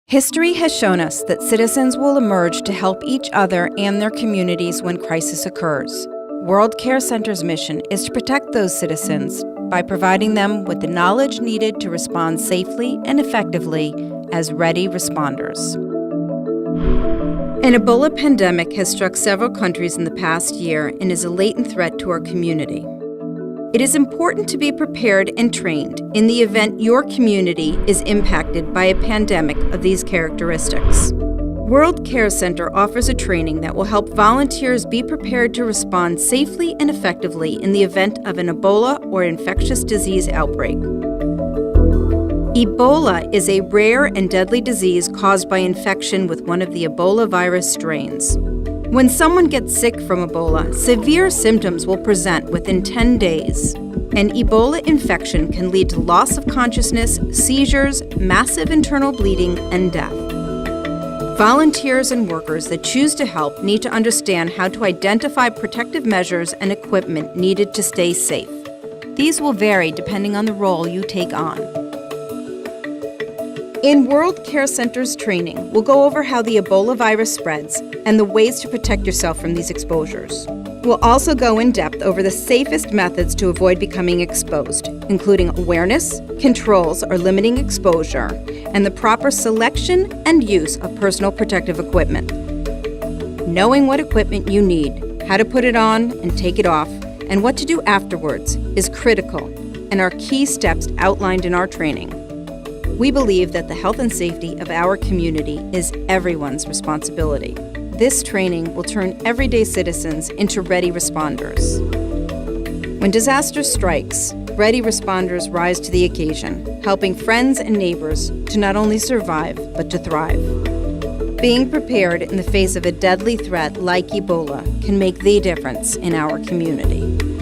History has shown us that citizens will emerge to help each other and their communities when crisis occurs. World Care Center's mission is to protect those citizens by providing them with the knowledge needed to respond safely and effectively as ready responders. An Ebola pandemic has struck several countries in the past year and is a latent threat to our community. It is important to be prepared and trained in the event your community is impacted by a pandemic of these characteristics. World Care Center offers a training that will help volunteers be prepared to respond safely and effectively in the event of an Ebola or infectious disease outbreak. Ebola is a rare and deadly disease caused by infection with one of the Ebola virus strains. When someone gets sick from Ebola, severe symptoms will present within 10 days. An Ebola infection can lead to loss of consciousness, seizures, massive internal bleeding, and death. Volunteers and workers that choose to help need to understand how to identify protective measures and equipment needed to stay safe. These will vary depending on the role you take on. In World Care Center's training, we'll go over how the Ebola virus spreads and the ways to protect yourself from these exposures. We'll also go in depth over the safest methods to avoid becoming exposed, including awareness, controls or limiting exposure, and the proper selection and use of personal protective equipment. Knowing what equipment you need, how to put it on and take it off, and what to do afterwards is critical and are key steps outlined in our training. We believe that the health and safety of our community is everyone's responsibility. This training will turn everyday citizens into ready responders. When disaster strikes, ready responders rise to the occasion, helping friends and neighbors to not only survive, but to thrive. Being prepared in the face of a deadly threat like Ebola can make the difference in our community.